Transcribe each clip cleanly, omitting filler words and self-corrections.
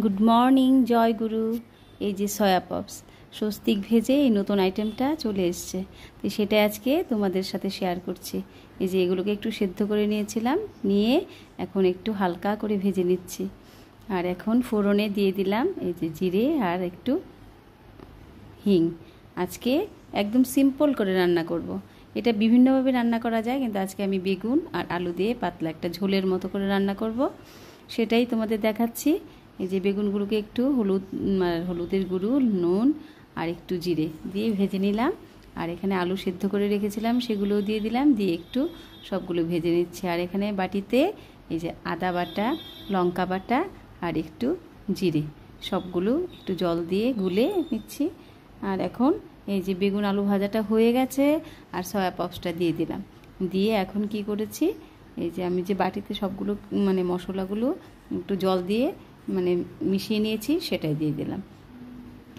Good morning জয় গুরু। এই যে soya pops Swastik ভেজে এই নতুন আইটেমটা চলে এসছে, তো সেটা আজকে তোমাদের সাথে শেয়ার করছি। এই যে এগুলোকে একটু সেদ্ধ করে নিয়েছিলাম, নিয়ে এখন একটু হালকা করে ভেজে নিচ্ছি। আর এখন ফোড়নে দিয়ে দিলাম এই যে জিরে আর একটু হিং। আজকে একদম সিম্পল করে রান্না করব। এটা বিভিন্নভাবে রান্না করা যায়, কিন্তু আজকে আমি বেগুন আর আলু দিয়ে পাতলা একটা ঝোলের মতো করে রান্না করব, সেটাই তোমাদের দেখাচ্ছি। এই যে বেগুনগুলোকে একটু হলুদের গুঁড়ো, নুন আর একটু জিরে দিয়ে ভেজে নিলাম। আর এখানে আলু সেদ্ধ করে রেখেছিলাম, সেগুলোও দিয়ে দিলাম, দিয়ে একটু সবগুলো ভেজে নিচ্ছি। আর এখানে বাটিতে এই যে আদা বাটা, লঙ্কা বাটা আর একটু জিরে, সবগুলো একটু জল দিয়ে গুলে নিচ্ছি। আর এখন এই যে বেগুন আলু ভাজাটা হয়ে গেছে, আর সয়া পপসটা দিয়ে দিলাম। দিয়ে এখন কি করেছি, এই যে আমি যে বাটিতে সবগুলো মশলাগুলো একটু জল দিয়ে মিশিয়ে নিয়েছি, সেটাই দিয়ে দিলাম।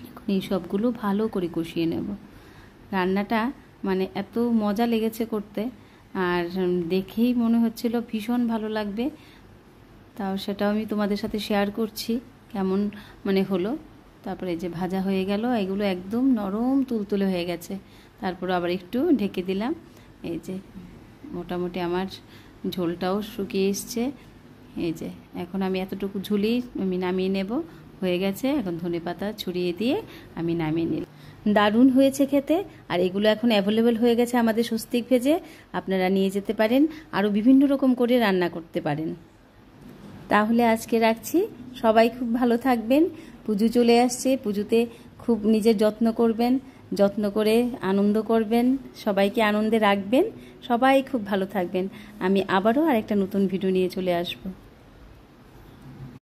এখন এই সবগুলো ভালো করে কষিয়ে নেব। রান্নাটা এত মজা লেগেছে করতে, আর দেখেই মনে হচ্ছিল ভীষণ ভালো লাগবে। তাও সেটাও আমি তোমাদের সাথে শেয়ার করছি কেমন হলো। তারপরে এই যে ভাজা হয়ে গেল, এগুলো একদম নরম তুলতুলে হয়ে গেছে। তারপর আবার একটু ঢেকে দিলাম। এই যে মোটামুটি আমার ঝোলটাও শুকিয়ে এসছে। এই যে এখন আমি এতটুকু ঝুলি আমি নামিয়ে নেব, হয়ে গেছে। এখন ধনেপাতা ছড়িয়ে দিয়ে আমি নামিয়ে নিলাম। দারুণ হয়েছে খেতে। আর এগুলো এখন অ্যাভেলেবেল হয়ে গেছে আমাদের স্বস্তিক ভেজে, আপনারা নিয়ে যেতে পারেন, আরও বিভিন্ন রকম করে রান্না করতে পারেন। তাহলে আজকে রাখছি, সবাই খুব ভালো থাকবেন। পুজো চলে আসছে, পুজোতে খুব নিজের যত্ন করবেন, যত্ন করে আনন্দ করবেন, সবাইকে আনন্দে রাখবেন। সবাই খুব ভালো থাকবেন। আমি আবারও আরেকটা নতুন ভিডিও নিয়ে চলে আসবো।